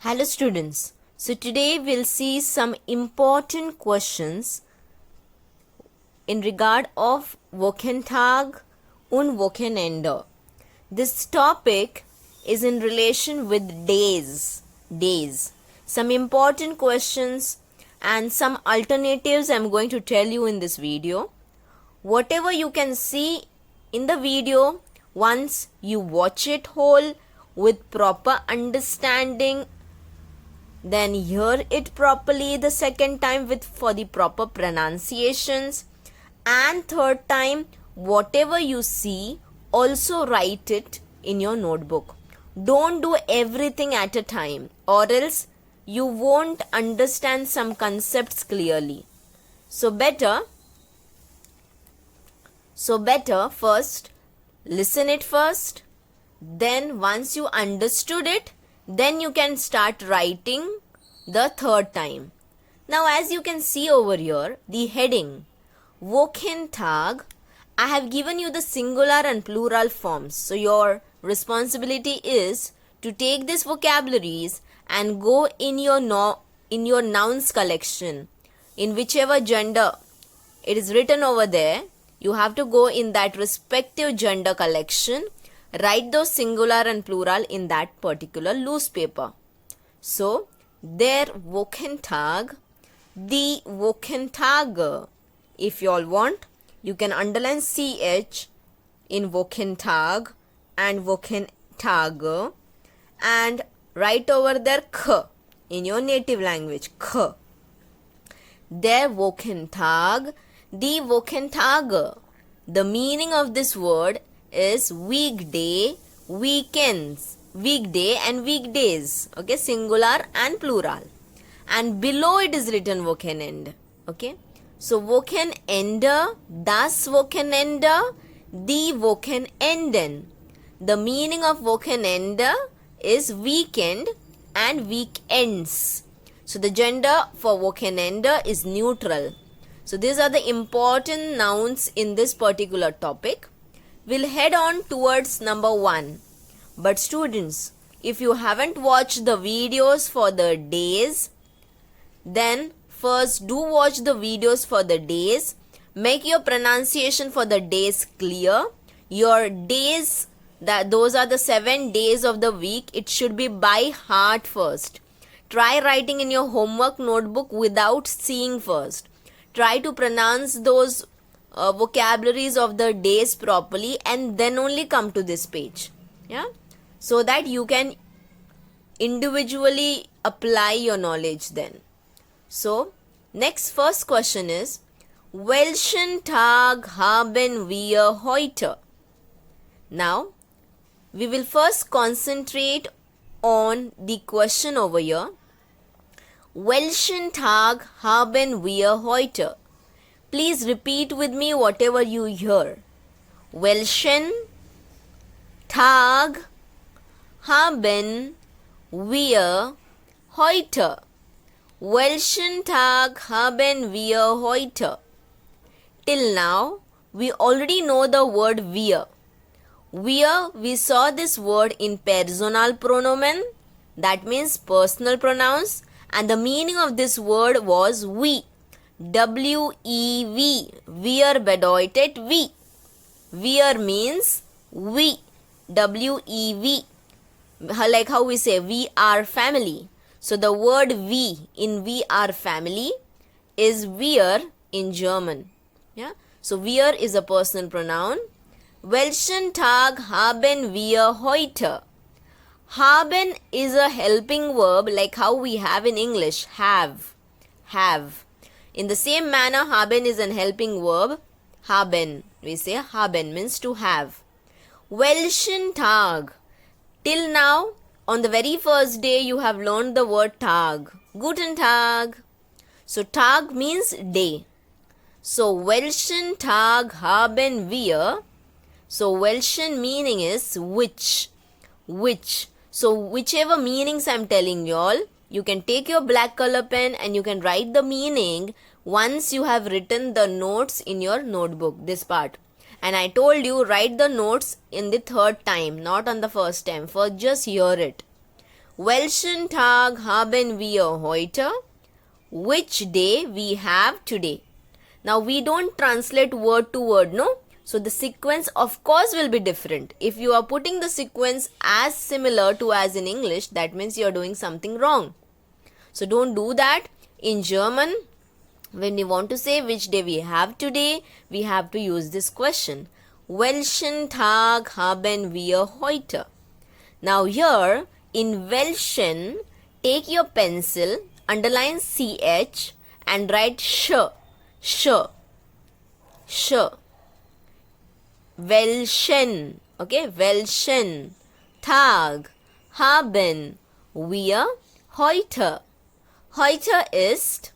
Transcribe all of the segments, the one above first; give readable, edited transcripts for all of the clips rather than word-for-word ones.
Hello students. So today we'll see some important questions in regard of Wochentag und Wochenende. This topic is in relation with days. Some important questions and some alternatives I'm going to tell you in this video. Whatever you can see in the video, once you watch it whole with proper understanding, then hear it properly the second time for the proper pronunciations, and third time whatever you see also write it in your notebook. Don't do everything at a time, or else you won't understand some concepts clearly. So better first listen it first, then once you understood it, then you can start writing the third time. Now as you can see over here, the heading Wochentag, I have given you the singular and plural forms. So your responsibility is to take these vocabularies and go in your nouns collection. In whichever gender it is written over there, you have to go in that respective gender collection. Write those singular and plural in that particular loose paper. So, der Wochentag, the Wochentag. If you all want, you can underline CH in Wochentag and Wochentag and write over there K in your native language, K. Der Wochentag, the Wochentag. The meaning of this word is weekday, weekends, weekday and weekdays, okay, singular and plural, and below it is written Wochenende, okay. So Wochenende, das Wochenende, die Wochenenden. The meaning of Wochenende is weekend and weekends. So the gender for Wochenende is neutral. So these are the important nouns in this particular topic. We'll head on towards number 1. But students, if you haven't watched the videos for the days, then first do watch the videos for the days. Make your pronunciation for the days clear. Your days, those are the 7 days of the week. It should be by heart first. Try writing in your homework notebook without seeing first. Try to pronounce those vocabularies of the days properly and then only come to this page, yeah, so that you can individually apply your knowledge then. So next first question is welchen Tag haben wir heute? Now we will first concentrate on the question over here. Welchen Tag haben wir heute? Please repeat with me whatever you hear. Welchen Tag haben wir heute? Welchen Tag haben wir heute? Till now, we already know the word wir. We saw this word in personal pronomen, that means personal pronouns, and the meaning of this word was we. W-E-V. Wir bedeutet wie. Wir means we. W-E-V. Like how we say we are family. So the word we in we are family is wir in German. Yeah. So wir is a personal pronoun. Welchen Tag haben wir heute? Haben is a helping verb like how we have in English have. In the same manner, haben is an helping verb. Haben. We say haben means to have. Welchen Tag. Till now, on the very first day, you have learned the word Tag. Guten Tag. So Tag means day. So welchen Tag haben wir? So welchen meaning is which. So whichever meanings I'm telling you all, you can take your black color pen and you can write the meaning once you have written the notes in your notebook, this part. And I told you write the notes in the third time, not on the first time. First just hear it. Welchen Tag haben wir heute? Which day we have today? Now we don't translate word to word, no? So the sequence of course will be different. If you are putting the sequence as similar to as in English, that means you are doing something wrong. So don't do that. In German, when we want to say which day we have today, we have to use this question. Welchen Tag haben wir heute? Now here, in welchen, take your pencil, underline CH and write sh. Welchen, okay, welchen Tag haben wir heute? Heute ist,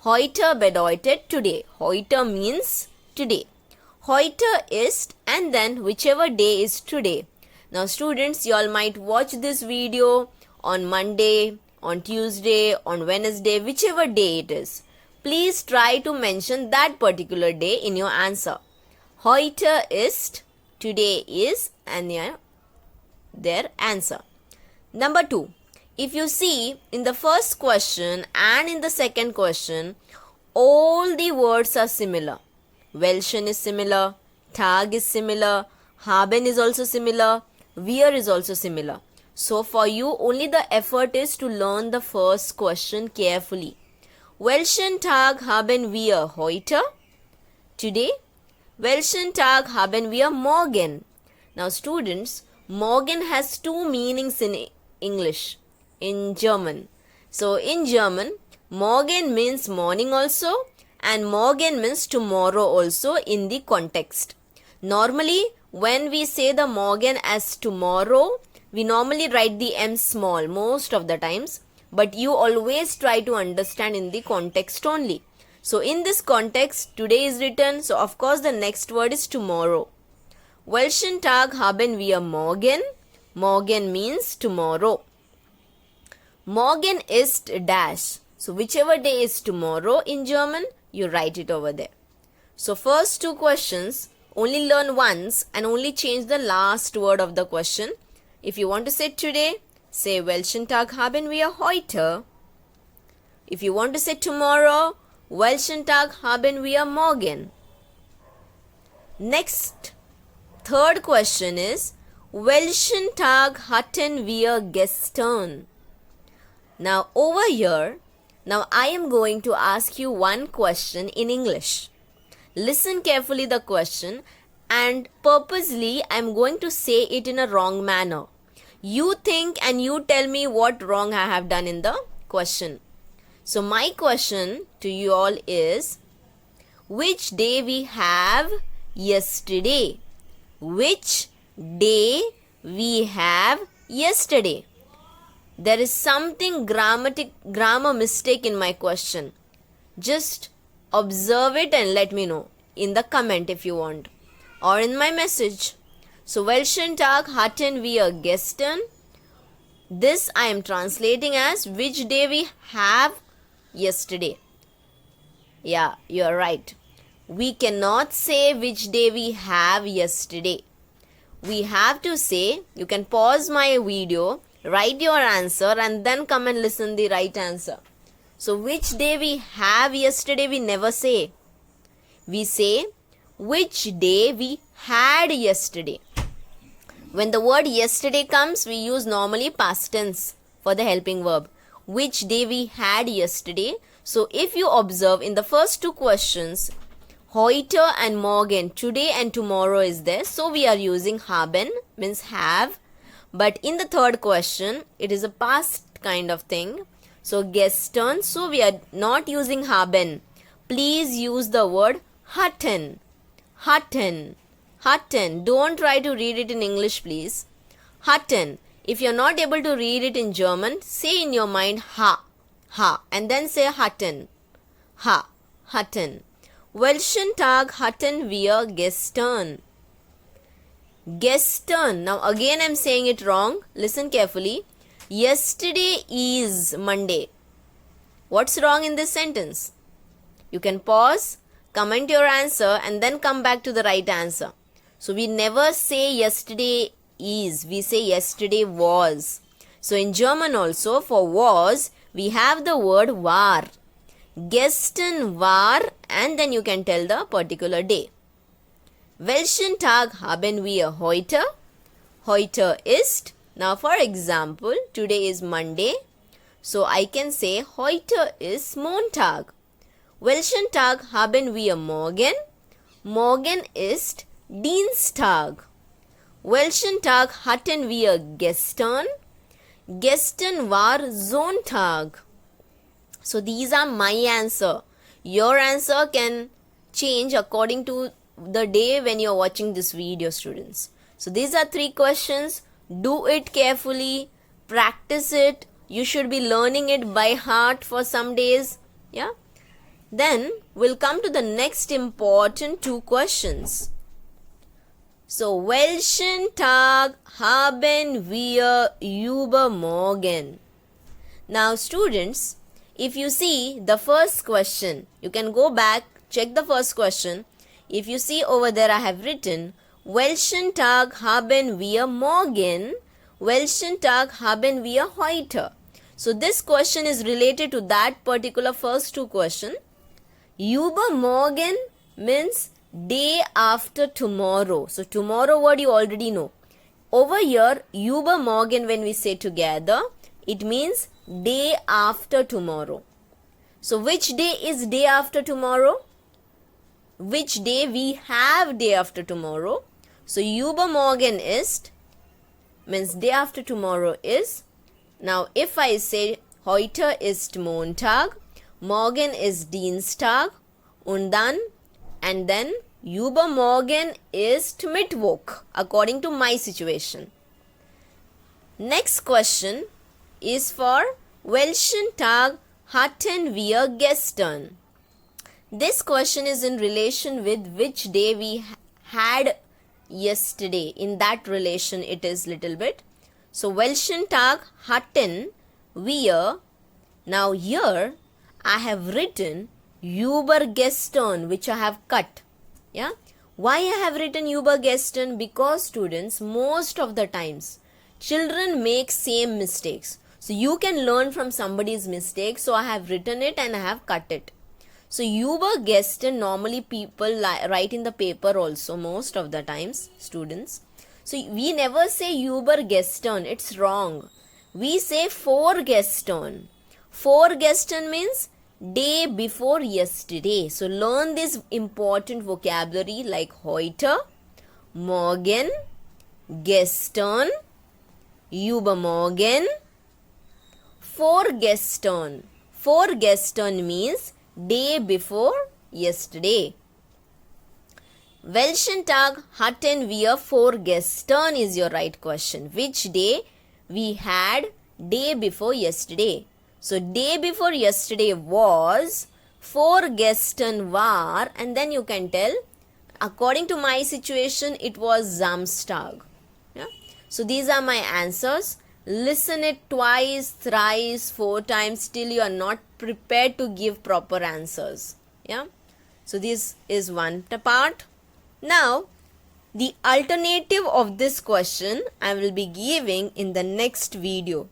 heute bedeutet today. Heute means today. Heute ist and then whichever day is today. Now students, you all might watch this video on Monday, on Tuesday, on Wednesday, whichever day it is. Please try to mention that particular day in your answer. Heute ist, today is, and their answer. Number 2. If you see in the first question and in the second question, all the words are similar. Welchen is similar, Tag is similar, haben is also similar, wir is also similar. So for you, only the effort is to learn the first question carefully. Welchen Tag haben wir heute? Today. Welchen Tag haben wir morgen? Now students, morgen has two meanings in English, in German. So in German, morgen means morning also and morgen means tomorrow also in the context. Normally, when we say the morgen as tomorrow, we normally write the M small most of the times, but you always try to understand in the context only. So in this context, today is written, so of course the next word is tomorrow. Welchen Tag haben wir morgen? Morgen means tomorrow. Morgen ist dash. So whichever day is tomorrow in German, you write it over there. So first two questions, only learn once and only change the last word of the question. If you want to say today, say Welchen Tag haben wir heute? If you want to say tomorrow, Welchen Tag haben wir morgen? Next, third question is, Welchen Tag hatten wir gestern? Now over here, now I am going to ask you one question in English. Listen carefully the question and purposely I am going to say it in a wrong manner. You think and you tell me what wrong I have done in the question. So my question to you all is, which day we have yesterday? Which day we have yesterday? There is something grammar mistake in my question. Just observe it and let me know in the comment if you want or in my message. So Welchen Tag hatten wir gestern? This I am translating as which day we have yesterday. Yeah, you are right. We cannot say which day we have yesterday. We have to say, you can pause my video, write your answer and then come and listen the right answer. So which day we have yesterday we never say. We say which day we had yesterday. When the word yesterday comes, we use normally past tense for the helping verb. Which day we had yesterday. So if you observe in the first two questions, heute and morgen, today and tomorrow is there. So we are using haben, means have. But in the third question, it is a past kind of thing. So gestern, so we are not using haben. Please use the word hatten. Hatten. Hatten. Don't try to read it in English, please. Hatten. If you're not able to read it in German, say in your mind ha. Ha. And then say hatten. Ha. Hatten. Welchen Tag hatten wir gestern? Gestern. Now again I'm saying it wrong. Listen carefully. Yesterday is Monday. What's wrong in this sentence? You can pause, comment your answer and then come back to the right answer. So we never say yesterday is. We say yesterday was. So in German also for was, we have the word war. Gestern war, and then you can tell the particular day. Welchen Tag haben wir heute? Heute ist. Now for example, today is Monday. So I can say heute ist Montag. Welchen Tag haben wir morgen? Morgen ist Dienstag. Welchen Tag hatten wir gestern? Gestern war Sonntag. So these are my answer. Your answer can change according to the day when you are watching this video, students. So these are 3 questions. Do it carefully. Practice it. You should be learning it by heart for some days. Yeah. Then we'll come to the next important 2 questions. So, welchen Tag haben wir übermorgen? Now, students, if you see the first question, you can go back, check the first question. If you see over there, I have written, welchen Tag haben wir morgen? Welchen Tag haben wir heute? So, this question is related to that particular first 2 questions. Übermorgen means day after tomorrow. So tomorrow word you already know. Over here, übermorgen when we say together, it means day after tomorrow. So which day is day after tomorrow? Which day we have day after tomorrow? So übermorgen ist means day after tomorrow is. Now if I say heute ist Montag, morgen ist Dienstag, und then übermorgen ist Mittwoch according to my situation. Next question is for welchen Tag hatten wir gestern? This question is in relation with which day we had yesterday. In that relation it is little bit. So welchen Tag hatten wir? Now here I have written übergestern, which I have cut. Yeah. Why I have written übergestern? Because students, most of the times children make same mistakes. So you can learn from somebody's mistake. So I have written it and I have cut it. So übergestern normally people write in the paper also most of the times, students. So we never say übergestern. It's wrong. We say vorgestern. Vorgestern means day before yesterday. So learn this important vocabulary like heute, morgen, gestern, übermorgen, vorgestern. Vorgestern means day before yesterday. Welchen Tag hatten wir vorgestern is your right question. Which day we had day before yesterday? So day before yesterday was, vorgestern war, and then you can tell according to my situation it was Samstag. Yeah? So these are my answers. Listen it twice, thrice, 4 times till you are not prepared to give proper answers. Yeah. So this is one part. Now the alternative of this question I will be giving in the next video.